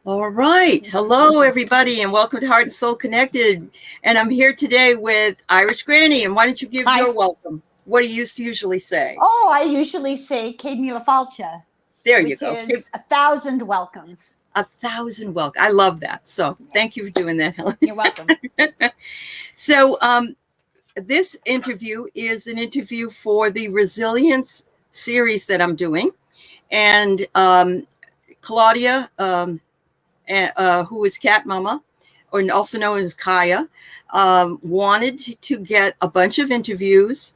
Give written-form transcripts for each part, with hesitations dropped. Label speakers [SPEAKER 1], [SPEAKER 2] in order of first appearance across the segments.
[SPEAKER 1] All right. Hello, everybody, and welcome to Heart and Soul Connected. And I'm here today with Irish Granny. And why don't you give
[SPEAKER 2] Hi.
[SPEAKER 1] your welcome? What do you usually say?
[SPEAKER 2] Oh, I usually say Cape Falcha,
[SPEAKER 1] There you
[SPEAKER 2] which
[SPEAKER 1] go.
[SPEAKER 2] is 1,000 welcomes.
[SPEAKER 1] 1,000 welcome. I love that. So thank you for doing that, Helen.
[SPEAKER 2] You're welcome.
[SPEAKER 1] So this interview is an interview for the Resilience series that I'm doing. And Claudia, who is Cat Mama, or also known as Kaya, wanted to get a bunch of interviews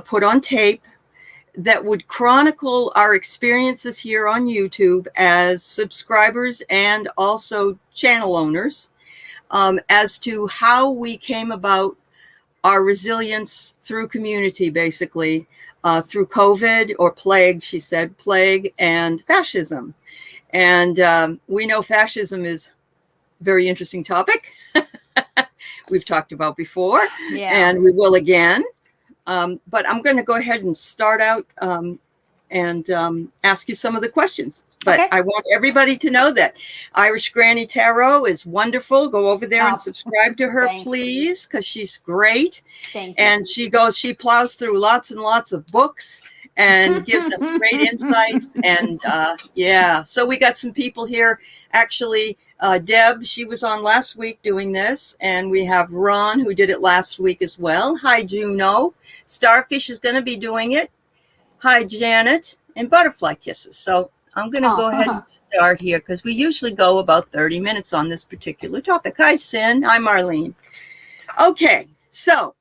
[SPEAKER 1] put on tape that would chronicle our experiences here on YouTube as subscribers and also channel owners, as to how we came about our resilience through community, basically, through COVID or plague, she said, plague and fascism. And we know fascism is a very interesting topic. We've talked about before, and we will again. But I'm going to go ahead and start out and ask you some of the questions. But
[SPEAKER 2] Okay.
[SPEAKER 1] I want everybody to know that Irish Granny Tarot is wonderful. Go over there and subscribe to her, please, because she's great.
[SPEAKER 2] Thank
[SPEAKER 1] you. And she plows through lots and lots of books and gives us great insights. And yeah, so we got some people here. Actually, Deb, she was on last week doing this. And we have Ron, who did it last week as well. Hi, Juno. Starfish is going to be doing it. Hi, Janet. And Butterfly Kisses. So I'm going to go ahead and start here because we usually go about 30 minutes on this particular topic. Hi, Sin. Hi, Marlene. Okay, so,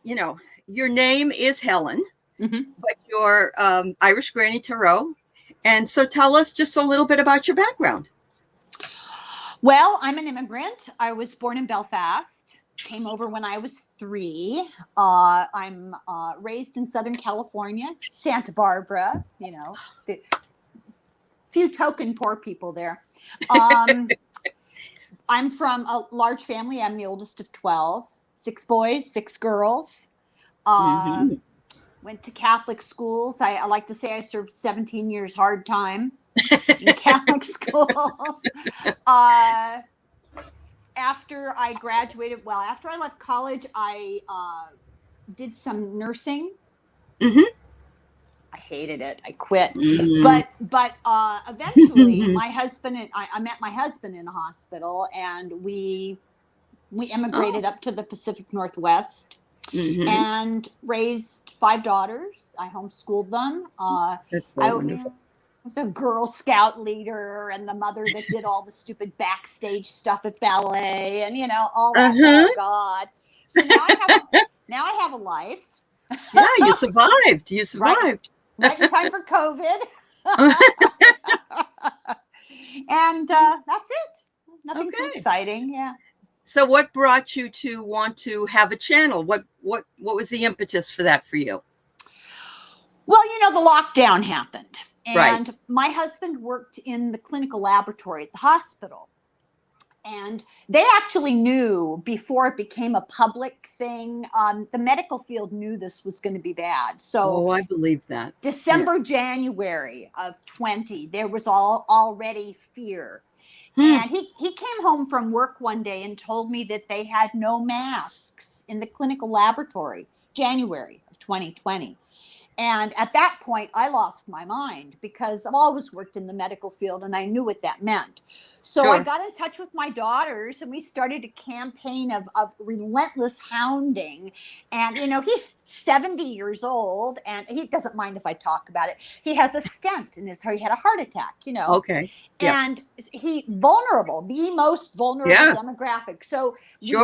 [SPEAKER 1] your name is Helen, but you're Irish Granny Tarot. And so tell us just a little bit about your background.
[SPEAKER 2] Well, I'm an immigrant. I was born in Belfast. Came over when I was 3. I'm raised in Southern California, Santa Barbara, the few token poor people there. I'm from a large family. I'm the oldest of 12, 6 boys, 6 girls. Went to Catholic schools. I like to say I served 17 years hard time in Catholic schools. After I graduated, after I left college, I did some nursing. I hated it. I quit. But eventually, my husband and I met my husband in a hospital, and we immigrated up to the Pacific Northwest and raised 5 daughters. I homeschooled them.
[SPEAKER 1] That's so wonderful.
[SPEAKER 2] I was a Girl Scout leader and the mother that did all the stupid backstage stuff at ballet and, all that. Oh, God. So now I have a life.
[SPEAKER 1] Yeah, you survived. You survived.
[SPEAKER 2] Right in time for COVID. And that's it. Nothing too exciting. Yeah.
[SPEAKER 1] So what brought you to want to have a channel? What was the impetus for that for you?
[SPEAKER 2] Well, the lockdown happened. And my husband worked in the clinical laboratory at the hospital. And they actually knew before it became a public thing, the medical field knew this was going to be bad. So
[SPEAKER 1] I believe that.
[SPEAKER 2] December, January of 20, there was already fear. And he came home from work one day and told me that they had no masks in the clinical laboratory, January of 2020. And at that point, I lost my mind because I've always worked in the medical field and I knew what that meant. So I got in touch with my daughters and we started a campaign of relentless hounding. And, he's 70 years old and he doesn't mind if I talk about it. He has a stent in his heart. He had a heart attack,
[SPEAKER 1] Okay. Yep.
[SPEAKER 2] And he vulnerable, the most vulnerable demographic. So we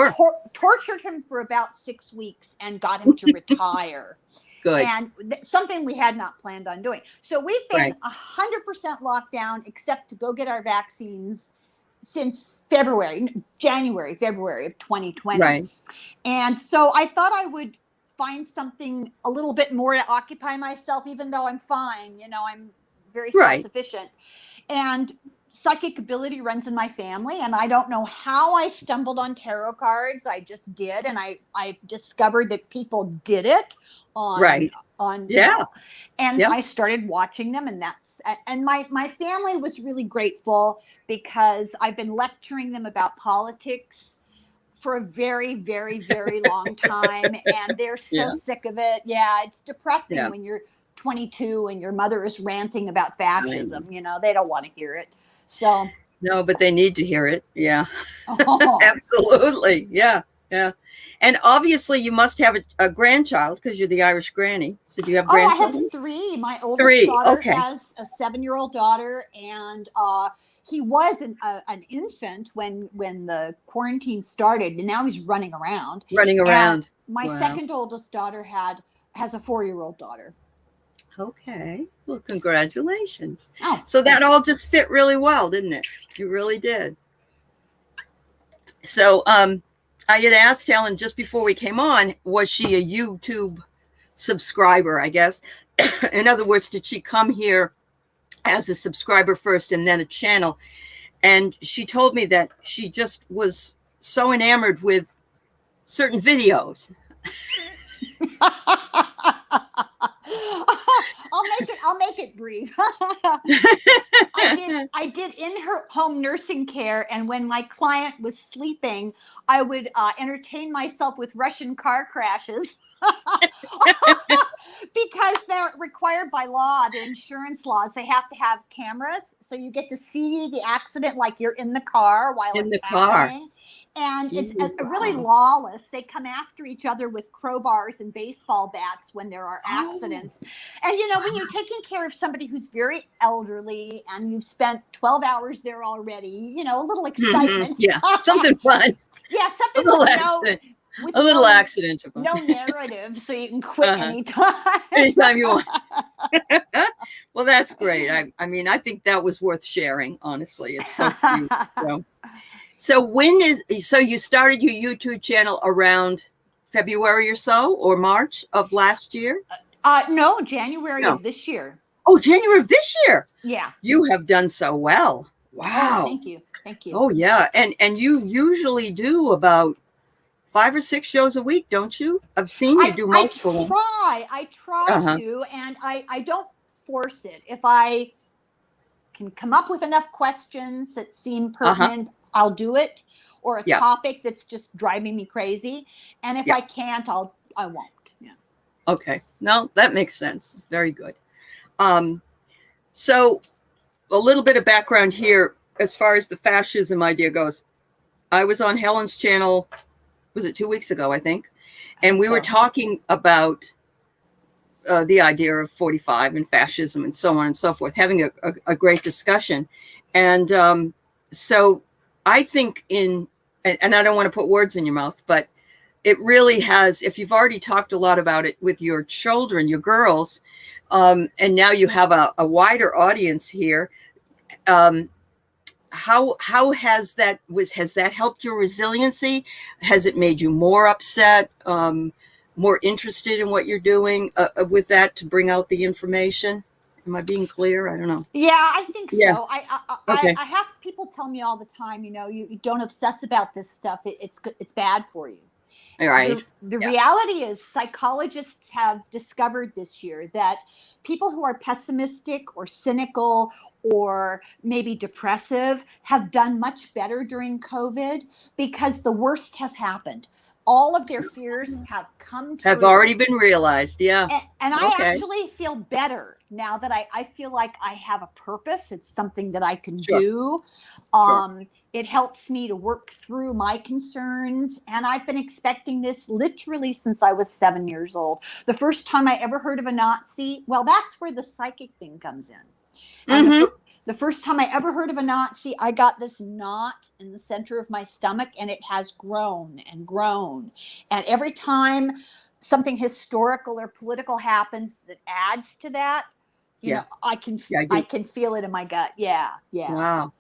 [SPEAKER 2] tortured him for about 6 weeks and got him to retire.
[SPEAKER 1] Good.
[SPEAKER 2] And something we had not planned on doing. So we've been 100% locked down except to go get our vaccines since January, February of 2020.
[SPEAKER 1] Right.
[SPEAKER 2] And so I thought I would find something a little bit more to occupy myself, even though I'm fine. I'm very self-sufficient. And psychic ability runs in my family, and I don't know how I stumbled on tarot cards. I just did, and I discovered that people did it on
[SPEAKER 1] Yeah.
[SPEAKER 2] and
[SPEAKER 1] Yep.
[SPEAKER 2] I started watching them, and my family was really grateful because I've been lecturing them about politics for a very, very, very long time, and they're so
[SPEAKER 1] Yeah.
[SPEAKER 2] sick of it. Yeah, it's depressing
[SPEAKER 1] Yeah.
[SPEAKER 2] when you're 22 and your mother is ranting about
[SPEAKER 1] I know.
[SPEAKER 2] fascism. They don't want to hear it. So,
[SPEAKER 1] No, but they need to hear it. Yeah.
[SPEAKER 2] oh,
[SPEAKER 1] Absolutely. Yeah. Yeah. And obviously you must have a grandchild because you're the Irish granny. So do you have
[SPEAKER 2] I have
[SPEAKER 1] grandchildren?
[SPEAKER 2] 3. My oldest
[SPEAKER 1] 3.
[SPEAKER 2] daughter
[SPEAKER 1] Okay.
[SPEAKER 2] has a 7-year-old daughter, and he was an infant when the quarantine started, and now he's running around.
[SPEAKER 1] Running
[SPEAKER 2] And
[SPEAKER 1] around.
[SPEAKER 2] my
[SPEAKER 1] Wow.
[SPEAKER 2] second oldest daughter has a 4-year-old daughter.
[SPEAKER 1] Okay. Well, congratulations.
[SPEAKER 2] Oh,
[SPEAKER 1] So that all just fit really well, didn't it? You really did. So I had asked Helen just before we came on, was she a YouTube subscriber, I guess? In other words, did she come here as a subscriber first and then a channel? And she told me that she just was so enamored with certain videos.
[SPEAKER 2] I'll make it brief. I did in her home nursing care, and when my client was sleeping, I would entertain myself with Russian car crashes. Because they're required by law, the insurance laws, they have to have cameras, so you get to see the accident like you're in the car while
[SPEAKER 1] In
[SPEAKER 2] it's
[SPEAKER 1] the car.
[SPEAKER 2] happening. And it's
[SPEAKER 1] Wow.
[SPEAKER 2] really lawless. They come after each other with crowbars and baseball bats when there are accidents. And when you're taking care of somebody who's very elderly and you've spent 12 hours there already, a little excitement.
[SPEAKER 1] Yeah, something fun.
[SPEAKER 2] Yeah, something
[SPEAKER 1] A little
[SPEAKER 2] with
[SPEAKER 1] accident.
[SPEAKER 2] with
[SPEAKER 1] A little accident.
[SPEAKER 2] no narrative, so you can quit anytime.
[SPEAKER 1] Anytime you want. Well, that's great. I mean, I think that was worth sharing, honestly. It's so cute. So you started your YouTube channel around February or so, or March of last year?
[SPEAKER 2] No, January of this year.
[SPEAKER 1] Oh, January of this year.
[SPEAKER 2] Yeah.
[SPEAKER 1] You have done so well. Wow.
[SPEAKER 2] Oh, thank you. Thank you.
[SPEAKER 1] Oh, yeah. And you usually do about 5 or 6 shows a week, don't you? I've seen you do multiple.
[SPEAKER 2] I try to, and I don't force it. If I can come up with enough questions that seem pertinent, I'll do it, or a topic that's just driving me crazy. And if I can't, I won't. Yeah.
[SPEAKER 1] Okay. No, that makes sense. Very good. So a little bit of background here as far as the fascism idea goes. I was on Helen's channel, was it 2 weeks ago, I think? And we were talking about the idea of 45 and fascism and so on and so forth, having a great discussion. And so I think and I don't want to put words in your mouth, but it really has, if you've already talked a lot about it with your children, your girls, and now you have a wider audience here, how has that helped your resiliency? Has it made you more upset, more interested in what you're doing with that to bring out the information? Am I being clear? I don't know.
[SPEAKER 2] Yeah, I think so.
[SPEAKER 1] Okay.
[SPEAKER 2] I have people tell me all the time, you don't obsess about this stuff. It's bad for you.
[SPEAKER 1] All right.
[SPEAKER 2] The reality is psychologists have discovered this year that people who are pessimistic or cynical or maybe depressive have done much better during COVID because the worst has happened. All of their fears have come true.
[SPEAKER 1] Have already been realized. Yeah.
[SPEAKER 2] And I actually feel better now that I feel like I have a purpose. It's something that I can do. It helps me to work through my concerns. And I've been expecting this literally since I was 7 years old. The first time I ever heard of a Nazi, well, that's where the psychic thing comes in. And the first time I ever heard of a Nazi, I got this knot in the center of my stomach, and it has grown and grown. And every time something historical or political happens that adds to that, you know, I can feel it in my gut. Yeah.
[SPEAKER 1] Wow.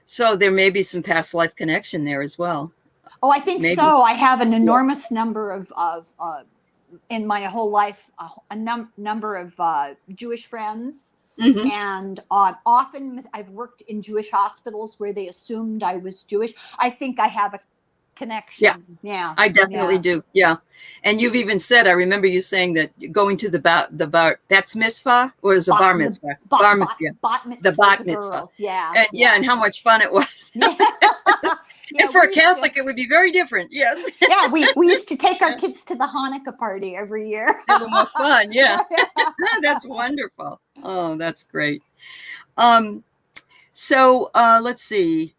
[SPEAKER 1] So there may be some past life connection there as well.
[SPEAKER 2] Oh, I think so. I have an enormous number of in my whole life, a number of Jewish friends.
[SPEAKER 1] Mhm.
[SPEAKER 2] And often I've worked in Jewish hospitals where they assumed I was Jewish. I think I have a connection. Yeah.
[SPEAKER 1] I definitely do. Yeah. And you've even said, I remember you saying that going to the bat's mitzvah, or is a bar mitzvah? Bar mitzvah. Yeah.
[SPEAKER 2] Bat
[SPEAKER 1] The
[SPEAKER 2] mitzvahs
[SPEAKER 1] bat
[SPEAKER 2] of
[SPEAKER 1] mitzvah.
[SPEAKER 2] girls. Yeah.
[SPEAKER 1] And yeah, and how much fun it was.
[SPEAKER 2] Yeah.
[SPEAKER 1] And for a Catholic, it would be very different. Yes.
[SPEAKER 2] Yeah, we used to take our kids to the Hanukkah party every year.
[SPEAKER 1] A little more fun. Yeah. That's wonderful. Oh, that's great. So let's see.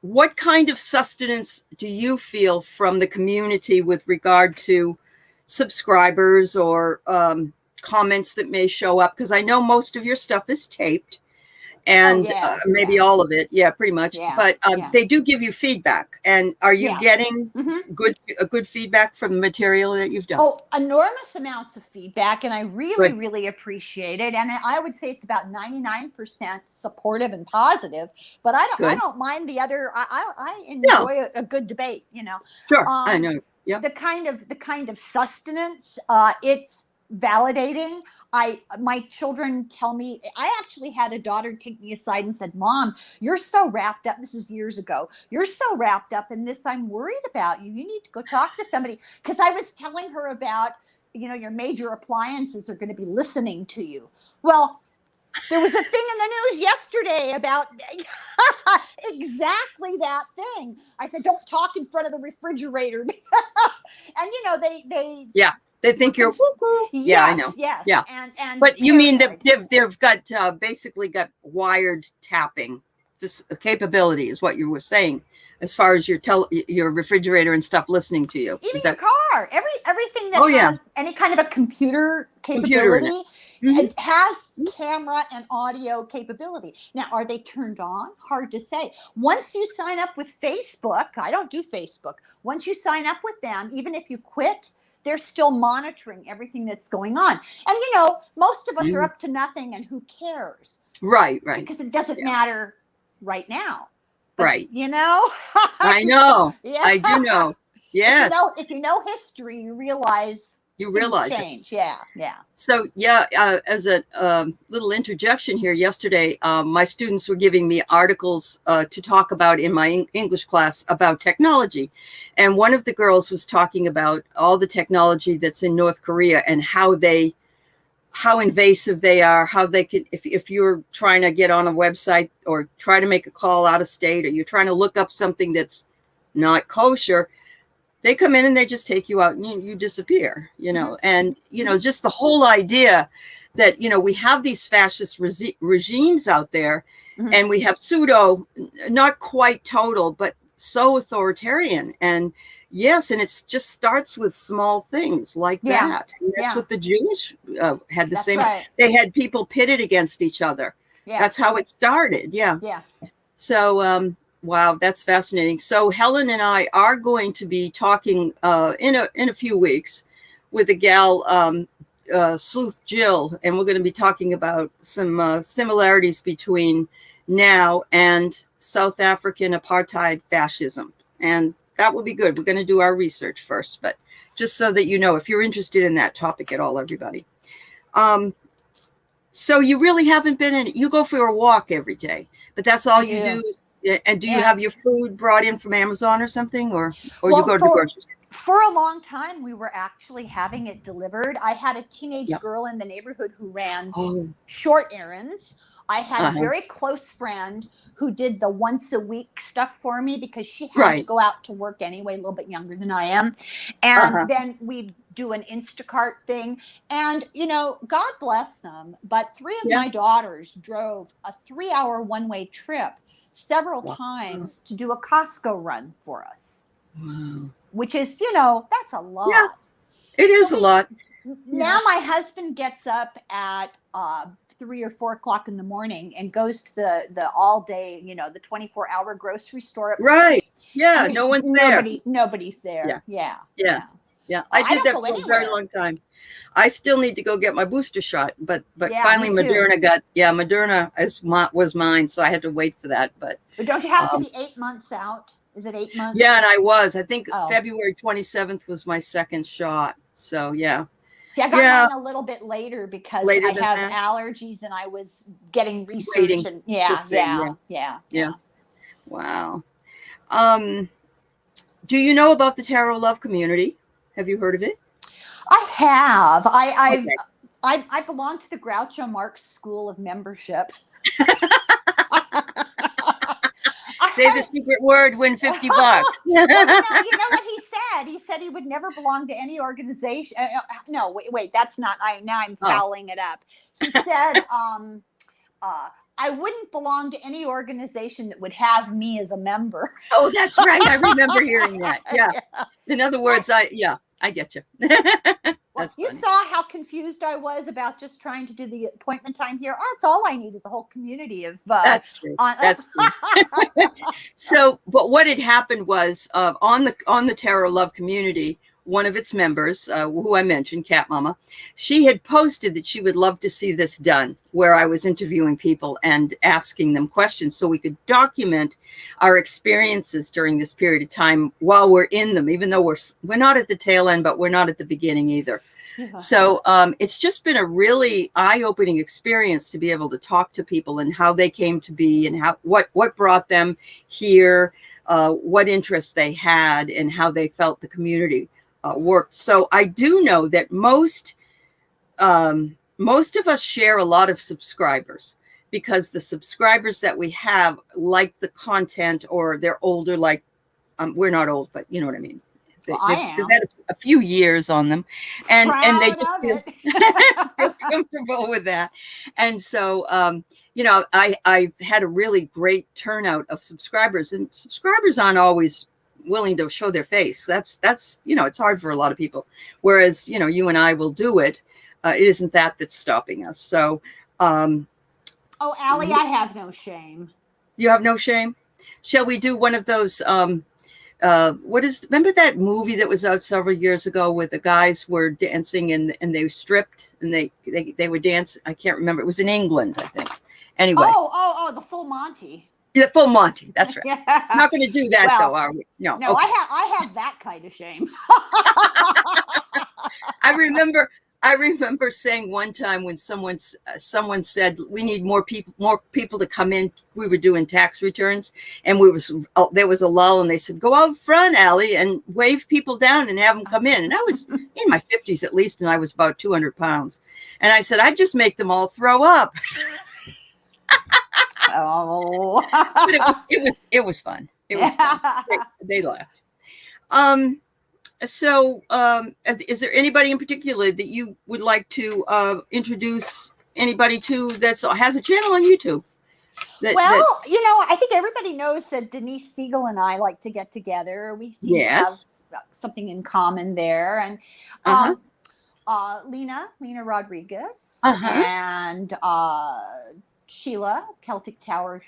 [SPEAKER 1] What kind of sustenance do you feel from the community with regard to subscribers or comments that may show up? Because I know most of your stuff is taped, and maybe all of it. Yeah, pretty much.
[SPEAKER 2] Yeah,
[SPEAKER 1] but they do give you feedback. And are you getting good feedback from the material that you've done?
[SPEAKER 2] Oh, enormous amounts of feedback, and I really, really appreciate it. And I would say it's about 99% supportive and positive. But I don't mind the other. I enjoy a good debate. You know.
[SPEAKER 1] Sure, I know. Yeah.
[SPEAKER 2] The kind of sustenance. It's validating. My children tell me, I actually had a daughter take me aside and said, "Mom, you're so wrapped up." This is years ago. "You're so wrapped up in this. I'm worried about you. You need to go talk to somebody." Because I was telling her about, your major appliances are going to be listening to you. Well, there was a thing in the news yesterday about exactly that thing. I said, "Don't talk in front of the refrigerator." And they
[SPEAKER 1] they think you're woo-woo.
[SPEAKER 2] Yes,
[SPEAKER 1] I know.
[SPEAKER 2] Yes.
[SPEAKER 1] Yeah.
[SPEAKER 2] And
[SPEAKER 1] but you mean that they've got basically got wired tapping capability is what you were saying, as far as your refrigerator and stuff listening to you.
[SPEAKER 2] Even your car, everything that has any kind of a computer capability, it has camera and audio capability. Now, are they turned on? Hard to say. Once you sign up with Facebook, I don't do Facebook. Once you sign up with them, even if you quit, they're still monitoring everything that's going on. And, most of us are up to nothing, and who cares?
[SPEAKER 1] Right.
[SPEAKER 2] Because it doesn't matter right now. But,
[SPEAKER 1] right.
[SPEAKER 2] I
[SPEAKER 1] know. Yeah. I do know. Yes.
[SPEAKER 2] If you know history, you realize change. Yeah.
[SPEAKER 1] So as a little interjection here, yesterday my students were giving me articles to talk about in my English class about technology, and one of the girls was talking about all the technology that's in North Korea and how invasive they are, how they can, if you're trying to get on a website or try to make a call out of state, or you're trying to look up something that's not kosher, they come in and they just take you out and you disappear, and, just the whole idea that, we have these fascist regimes out there, and we have pseudo, not quite total, but so authoritarian. And yes, and it just starts with small things like that. And that's what the Jewish had the same. Right. They had people pitted against each other. Yeah. That's how it started. Yeah. So, wow, that's fascinating. So Helen and I are going to be talking in a few weeks with a gal, Sleuth Jill, and we're going to be talking about some similarities between now and South African apartheid fascism. And that will be good. We're going to do our research first, but just so that if you're interested in that topic at all, everybody. So you really haven't been in, you go for a walk every day, but that's all you do. And do you have your food brought in from Amazon or something, or you go to the grocery store?
[SPEAKER 2] For a long time, we were actually having it delivered. I had a teenage girl in the neighborhood who ran short errands. I had a very close friend who did the once a week stuff for me because she had to go out to work anyway, a little bit younger than I am. And then we'd do an Instacart thing. And, God bless them, but 3 of my daughters drove a 3-hour one-way trip several times to do a Costco run for us. Wow. Which is, that's a lot.
[SPEAKER 1] Yeah, it is a lot.
[SPEAKER 2] Now my husband gets up at 3 or 4 o'clock in the morning and goes to the all day, the 24-hour grocery store.
[SPEAKER 1] Right. Yeah. No one's there.
[SPEAKER 2] Nobody's there. Yeah.
[SPEAKER 1] I did that for a very long time. I still need to go get my booster shot, but finally Moderna was mine, so I had to wait for that. But
[SPEAKER 2] don't you have to be 8 months out? Is it 8 months?
[SPEAKER 1] Yeah, and I think February 27th was my second shot. So yeah.
[SPEAKER 2] See, I got mine a little bit later because
[SPEAKER 1] Later
[SPEAKER 2] I
[SPEAKER 1] than
[SPEAKER 2] have
[SPEAKER 1] that?
[SPEAKER 2] allergies and I was getting research
[SPEAKER 1] Waiting
[SPEAKER 2] and
[SPEAKER 1] to see, yeah. Wow. Do you know about the Tarot Love community? Have you heard of it?
[SPEAKER 2] I have.
[SPEAKER 1] Okay.
[SPEAKER 2] I belong to the Groucho Marx School of Membership.
[SPEAKER 1] Say the secret word, win $50.
[SPEAKER 2] Well, you know what he said? He said he would never belong to any organization. No, wait, that's not. Now I'm fouling it up. He said, I wouldn't belong to any organization that would have me as a member.
[SPEAKER 1] Oh, that's right. I remember hearing that. Yeah. In other words, I get you.
[SPEAKER 2] Well, you saw how confused I was about just trying to do the appointment time here. That's all I need is a whole community of.
[SPEAKER 1] That's true. That's true. So, but what had happened was on the Tarot Love community, one of its members, who I mentioned, Cat Mama, she had posted that she would love to see this done, where I was interviewing people and asking them questions so we could document our experiences during this period of time while we're in them, even though we're not at the tail end, but we're not at the beginning either. Yeah. So it's just been a really eye-opening experience to be able to talk to people and how they came to be and what brought them here, what interests they had, and how they felt the community worked. So I do know that most of us share a lot of subscribers because the subscribers that we have like the content, or they're older, like we're not old, but you know what I mean. They've had a few years on them, and they just feel comfortable with that. And so, I've had a really great turnout of subscribers, and subscribers aren't always willing to show their face. That's it's hard for a lot of people. Whereas, you and I will do it. It isn't that's stopping us. So,
[SPEAKER 2] Allie, I have no shame.
[SPEAKER 1] You have no shame? Shall we do one of those? Remember that movie that was out several years ago where the guys were dancing and they were stripped and they were dancing? I can't remember. It was in England, I think. Anyway.
[SPEAKER 2] Oh, the Full Monty.
[SPEAKER 1] Yeah, Full Monty. That's right. Yeah. Not going to do that though, are we? No.
[SPEAKER 2] No, okay. I have that kind of shame.
[SPEAKER 1] I remember saying one time when someone said we need more people to come in. We were doing tax returns, and there was a lull, and they said, "Go out front, Allie, and wave people down and have them come in." And I was in my 50s at least, and I was about 200 pounds, and I said, "I'd just make them all throw up."
[SPEAKER 2] Oh,
[SPEAKER 1] but it was fun. It was fun. They laughed. So, is there anybody in particular that you would like to introduce anybody to that has a channel on YouTube?
[SPEAKER 2] I think everybody knows that Denise Siegel and I like to get together. We seem to have something in common there. And Lena Rodriguez and Sheila, Celtic Tarot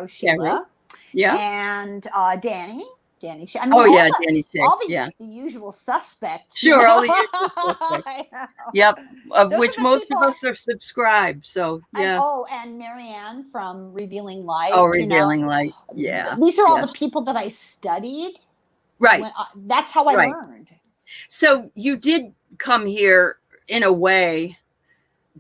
[SPEAKER 2] Sheila.
[SPEAKER 1] Yeah.
[SPEAKER 2] And Danny.
[SPEAKER 1] Danny.
[SPEAKER 2] Danny. All the usual suspects.
[SPEAKER 1] Sure, all the usual suspects. Yep, of which most of us are subscribed. So yeah.
[SPEAKER 2] And Marianne from Revealing Light.
[SPEAKER 1] Oh, Revealing Light. Yeah.
[SPEAKER 2] These are all the people that I studied.
[SPEAKER 1] Right.
[SPEAKER 2] That's how I learned.
[SPEAKER 1] So you did come here in a way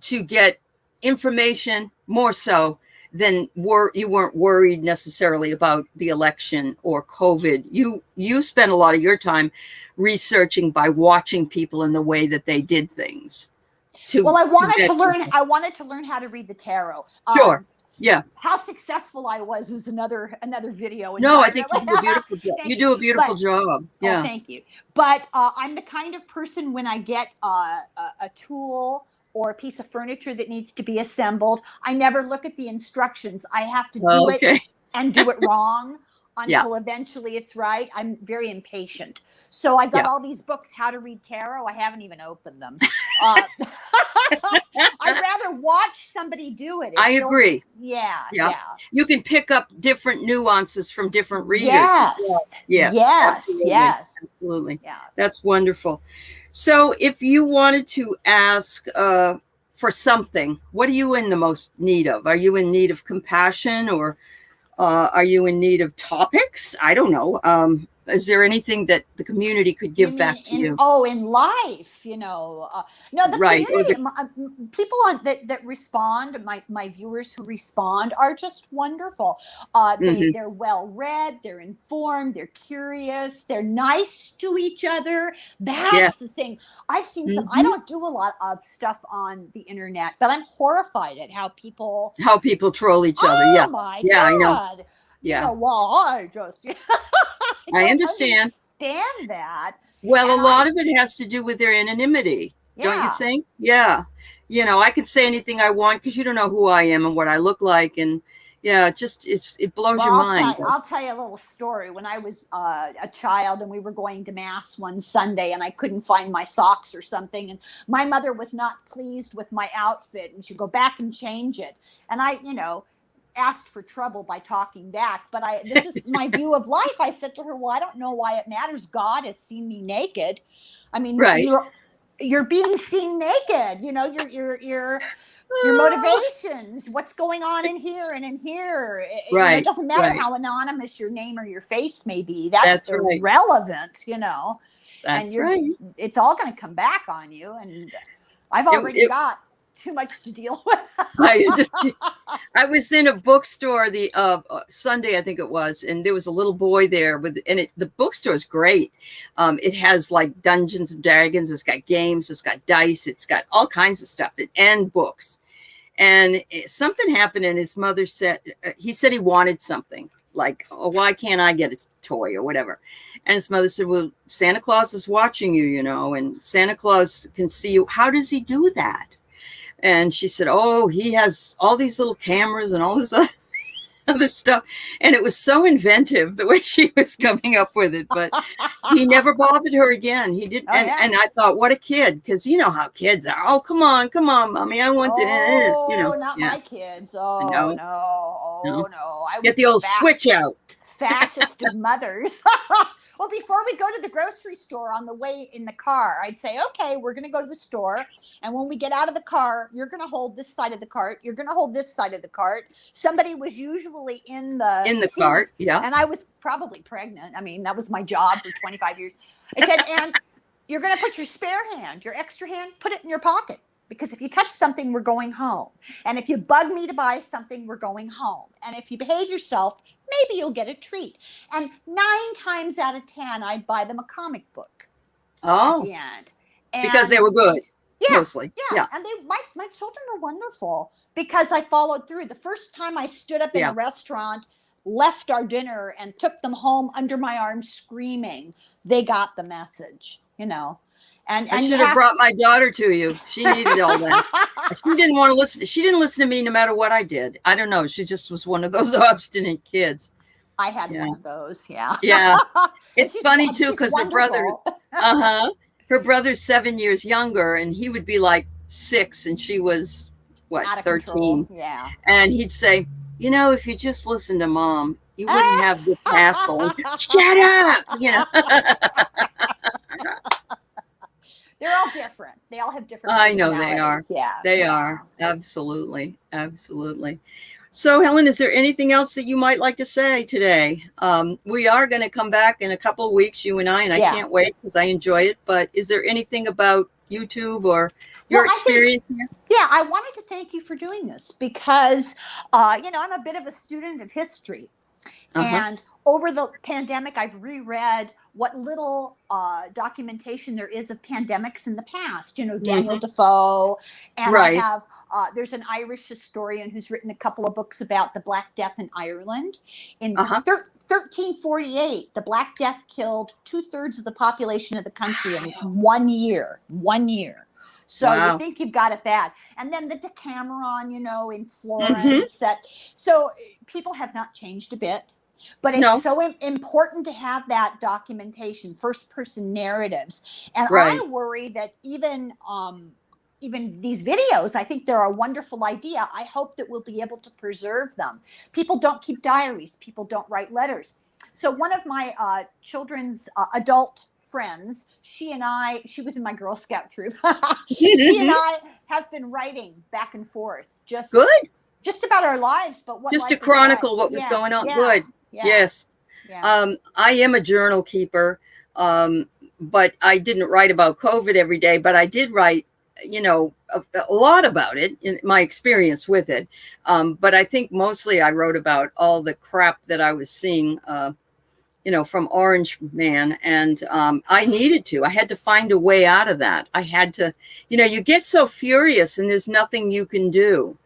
[SPEAKER 1] to get information more so than you weren't worried necessarily about the election or COVID. You spent a lot of your time researching by watching people in the way that they did things. I wanted to learn how to read the tarot. Sure. Yeah.
[SPEAKER 2] How successful I was is another video.
[SPEAKER 1] No, I think you do a beautiful job. You do a beautiful job. Yeah.
[SPEAKER 2] Oh, thank you. But I'm the kind of person when I get a tool or a piece of furniture that needs to be assembled, I never look at the instructions. I have to do it and do it wrong until eventually it's right. I'm very impatient. So I got all these books, How to Read Tarot. I haven't even opened them. I'd rather watch somebody do it.
[SPEAKER 1] I agree.
[SPEAKER 2] Yeah.
[SPEAKER 1] You can pick up different nuances from different readers.
[SPEAKER 2] Yes.
[SPEAKER 1] Absolutely. Yeah. That's wonderful. So if you wanted to ask for something, what are you in the most need of? Are you in need of compassion, or are you in need of topics? I don't know. is there anything that the community could give back to you?
[SPEAKER 2] In life, no, the
[SPEAKER 1] Right.
[SPEAKER 2] community, people that respond, my viewers who respond are just wonderful. They're well read, they're informed, they're curious, they're nice to each other. That's the thing. I've seen some. I don't do a lot of stuff on the internet, but I'm horrified at how people
[SPEAKER 1] troll each other.
[SPEAKER 2] Oh
[SPEAKER 1] Yeah.
[SPEAKER 2] my
[SPEAKER 1] Yeah,
[SPEAKER 2] God.
[SPEAKER 1] I know. Yeah.
[SPEAKER 2] Well, I just
[SPEAKER 1] I understand
[SPEAKER 2] that.
[SPEAKER 1] Well, a lot of it has to do with their anonymity, don't you think? Yeah. I can say anything I want because you don't know who I am and what I look like. And yeah, it blows your mind.
[SPEAKER 2] I'll tell you a little story. When I was a child and we were going to mass one Sunday and I couldn't find my socks or something. And my mother was not pleased with my outfit and she'd go back and change it. And I, asked for trouble by talking back, but this is my view of life. I said to her, well, I don't know why it matters. God has seen me naked. I mean, you're being seen naked, your motivations, what's going on in here and in here. It doesn't matter how anonymous your name or your face may be. That's irrelevant,
[SPEAKER 1] That's
[SPEAKER 2] and it's all going to come back on you. And I've already got too much to deal with.
[SPEAKER 1] I was in a bookstore the Sunday, I think it was, and there was a little boy there the bookstore is great. It has like Dungeons and Dragons, it's got games, it's got dice, it's got all kinds of stuff and books. And something happened and his mother said, he said he wanted something like, oh, why can't I get a toy or whatever? And his mother said, well, Santa Claus is watching you, and Santa Claus can see you. How does he do that? And she said, oh, he has all these little cameras and all this other stuff. And it was so inventive the way she was coming up with it. But he never bothered her again. He didn't. And I thought, what a kid. Because you know how kids are. Oh, come on, mommy. I want to.
[SPEAKER 2] Not my kids. Oh, no. I was
[SPEAKER 1] get the old switch out.
[SPEAKER 2] Fascist of mothers. Well, before we go to the grocery store on the way in the car, I'd say, okay, we're going to go to the store. And when we get out of the car, you're going to hold this side of the cart. You're going to hold this side of the cart. Somebody was usually in the seat,
[SPEAKER 1] cart. Yeah.
[SPEAKER 2] And I was probably pregnant. I mean, that was my job for 25 years. I said, and you're going to put your spare hand, your extra hand, put it in your pocket. Because if you touch something, we're going home. And if you bug me to buy something, we're going home. And if you behave yourself, maybe you'll get a treat. And 9 times out of 10, I'd buy them a comic book.
[SPEAKER 1] Oh,
[SPEAKER 2] at the end. And
[SPEAKER 1] because they were good. Mostly.
[SPEAKER 2] Yeah. And my children are wonderful because I followed through. The first time I stood up in a restaurant, left our dinner, and took them home under my arm screaming, they got the message, And
[SPEAKER 1] I should have brought my daughter to you. She needed all that. She didn't want to listen. She didn't listen to me no matter what I did. I don't know. She just was one of those obstinate kids.
[SPEAKER 2] I had one of those. Yeah.
[SPEAKER 1] Yeah. It's funny too because her brother's 7 years younger, and he would be like 6, and she was 13.
[SPEAKER 2] Control. Yeah.
[SPEAKER 1] And he'd say, if you just listen to mom, you wouldn't have this hassle. Shut up.
[SPEAKER 2] They're all different. They all have different.
[SPEAKER 1] I know they are.
[SPEAKER 2] Yeah,
[SPEAKER 1] they are. Absolutely. So, Helen, is there anything else that you might like to say today? We are going to come back in a couple of weeks, you and I can't wait because I enjoy it. But is there anything about YouTube or your experience here?
[SPEAKER 2] Yeah, I wanted to thank you for doing this because, I'm a bit of a student of history. And over the pandemic, I've reread what little documentation there is of pandemics in the past, Daniel Defoe. And I have, there's an Irish historian who's written a couple of books about the Black Death in Ireland. In 1348, the Black Death killed 2/3 of the population of the country in 1 year. 1 year. So you think you've got it bad. And then the Decameron, in Florence. So people have not changed a bit. But it's so important to have that documentation, first-person narratives. And I worry that even these videos, I think they're a wonderful idea. I hope that we'll be able to preserve them. People don't keep diaries. People don't write letters. So one of my children's adult friends, she was in my Girl Scout troop. She and I have been writing back and forth. Just about our lives, but what
[SPEAKER 1] just to chronicle what was going on. Good. Yeah. Yes. I am a journal keeper, but I didn't write about COVID every day, but I did write, you know, a lot about it in my experience with it. But I think mostly I wrote about all the crap that I was seeing, you know, from Orange Man. And I needed to, I had to find a way out of that. I had to, you know, you get so furious and there's nothing you can do.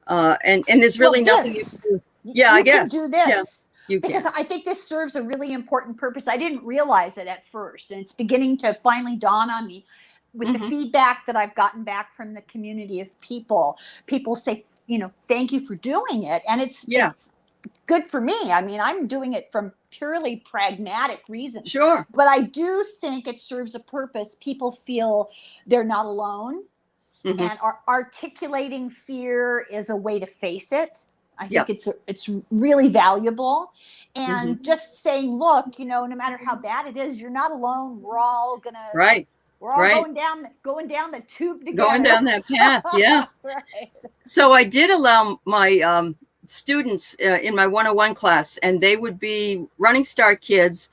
[SPEAKER 1] And there's really nothing you can do. Yeah, I guess.
[SPEAKER 2] You can do this.
[SPEAKER 1] Yeah, you
[SPEAKER 2] because
[SPEAKER 1] can.
[SPEAKER 2] I think this serves a really important purpose. I didn't realize it at first, and it's beginning to finally dawn on me with the feedback that I've gotten back from the community of people. People say, you know, thank you for doing it, and it's good for me. I mean, I'm doing it from purely pragmatic reasons.
[SPEAKER 1] Sure.
[SPEAKER 2] But I do think it serves a purpose. People feel they're not alone, and articulating fear is a way to face it. I think it's really valuable. And just saying, look, you know, no matter how bad it is, you're not alone. We're all gonna we're all going down the tube together.
[SPEAKER 1] Going down that path. Yeah.
[SPEAKER 2] That's right.
[SPEAKER 1] So I did allow my students in my 101 class, and they would be Running Start kids,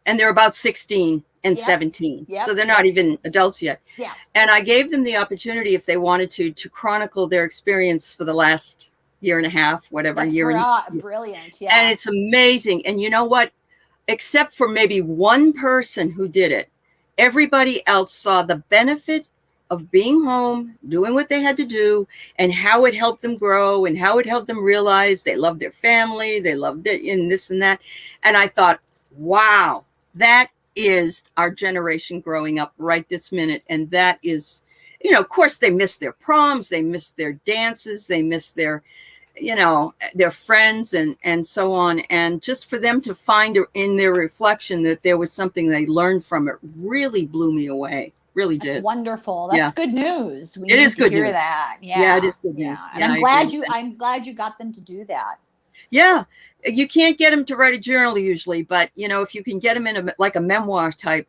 [SPEAKER 1] and they're about 16 and 17. So they're not even adults yet.
[SPEAKER 2] Yeah.
[SPEAKER 1] And I gave them the opportunity, if they wanted to chronicle their experience for the last year and a half, whatever.
[SPEAKER 2] That's
[SPEAKER 1] year.
[SPEAKER 2] Brilliant. Yeah.
[SPEAKER 1] And it's amazing. And you know what? Except for maybe one person who did it, everybody else saw the benefit of being home, doing what they had to do, and how it helped them grow, and how it helped them realize they loved their family, they loved it in this and that. And I thought, wow, that is our generation growing up right this minute. And that is, you know, of course they miss their proms, they miss their dances, they miss their, you know, their friends and so on. And just for them to find in their reflection that there was something they learned from it really blew me away. Really did.
[SPEAKER 2] That's wonderful. That's good news. We
[SPEAKER 1] it is good
[SPEAKER 2] hear
[SPEAKER 1] news.
[SPEAKER 2] that.
[SPEAKER 1] Yeah, it is good news.
[SPEAKER 2] And I'm glad you got them to do that.
[SPEAKER 1] Yeah. You can't get them to write a journal usually, but you know, if you can get them in a memoir type,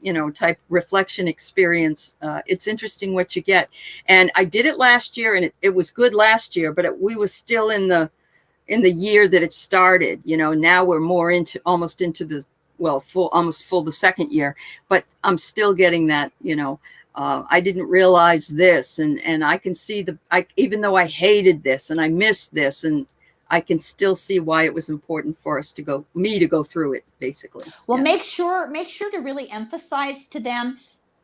[SPEAKER 1] you know, type reflection experience, it's interesting what you get. And I did it last year, and it was good last year, but we were still in the year that it started. You know, now we're more almost into the almost full the second year, but I'm still getting that, you know, I didn't realize this, and I can see even though I hated this and I missed this, and I can still see why it was important for us to go through it, basically.
[SPEAKER 2] Well, make sure to really emphasize to them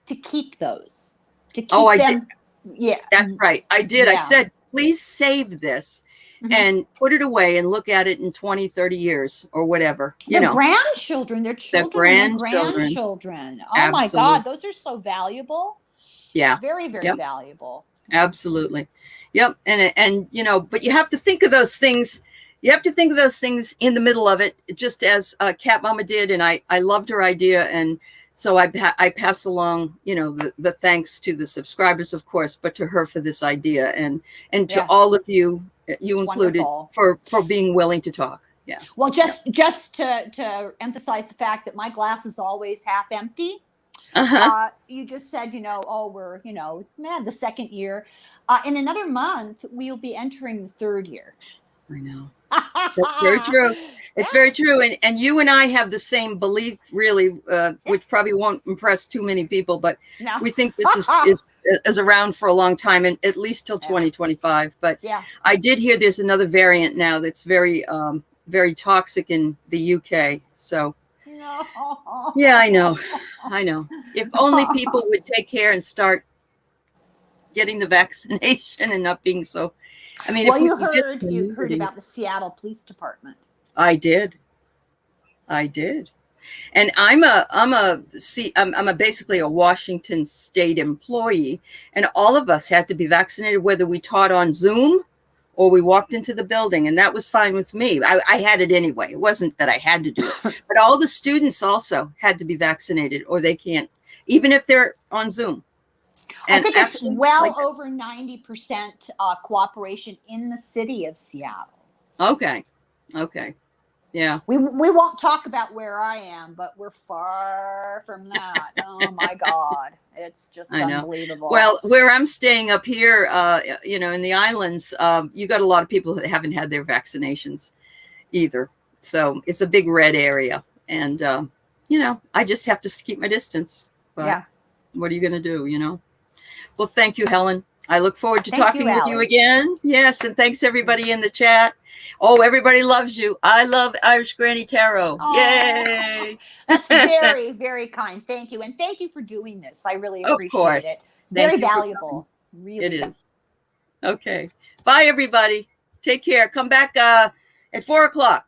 [SPEAKER 2] to keep those, to keep them. Did. Yeah,
[SPEAKER 1] that's right. I did. Yeah. I said, please save this and put it away and look at it in 20, 30 years or whatever.
[SPEAKER 2] Their grandchildren, their children, and their grandchildren. Oh, absolutely. My God, those are so valuable.
[SPEAKER 1] Yeah.
[SPEAKER 2] Very, very valuable.
[SPEAKER 1] Absolutely. Yep. And, you know, but you have to think of those things. You have to think of those things in the middle of it, just as Cat Mama did. And I loved her idea. And so I pass along, you know, the thanks to the subscribers, of course, but to her for this idea, and to all of you, you included, for being willing to talk. Yeah.
[SPEAKER 2] Well, just to emphasize the fact that my glass is always half empty. You just said, you know, we're, you know, the second year. In another month, we'll be entering the third year.
[SPEAKER 1] I know. That's very true. It's very true. And you and I have the same belief, really, which probably won't impress too many people, but we think this is around for a long time, and at least till 2025. But I did hear there's another variant now that's very, very toxic in the UK. So. Yeah, I know. If only people would take care and start getting the vaccination and not being so. I mean,
[SPEAKER 2] well, you heard about the Seattle Police Department.
[SPEAKER 1] I did, and I'm basically a Washington State employee, and all of us had to be vaccinated, whether we taught on Zoom or we walked into the building, and that was fine with me. I had it anyway. It wasn't that I had to do it, but all the students also had to be vaccinated, or they can't, even if they're on Zoom.
[SPEAKER 2] And I think it's well over 90% cooperation in the city of Seattle.
[SPEAKER 1] Okay. Yeah.
[SPEAKER 2] We won't talk about where I am, but we're far from that. Oh my God. It's just unbelievable.
[SPEAKER 1] Well, where I'm staying up here, you know, in the islands, you got a lot of people that haven't had their vaccinations either. So it's a big red area. And, you know, I just have to keep my distance. But
[SPEAKER 2] Yeah.
[SPEAKER 1] what are you going to do, you know? Well, thank you, Helen. I look forward to
[SPEAKER 2] Thank
[SPEAKER 1] talking
[SPEAKER 2] you,
[SPEAKER 1] with you
[SPEAKER 2] Allie.
[SPEAKER 1] again. Yes, and thanks everybody in the chat. Oh, everybody loves you. I love Irish Granny Tarot.
[SPEAKER 2] Aw.
[SPEAKER 1] Yay!
[SPEAKER 2] That's very, very kind. Thank you. And thank you for doing this. I really
[SPEAKER 1] Of
[SPEAKER 2] appreciate
[SPEAKER 1] course.
[SPEAKER 2] it. It's
[SPEAKER 1] Thank
[SPEAKER 2] very
[SPEAKER 1] you for
[SPEAKER 2] valuable.
[SPEAKER 1] coming.
[SPEAKER 2] Really.
[SPEAKER 1] It is. Okay. Bye, everybody. Take care. Come back at 4 o'clock.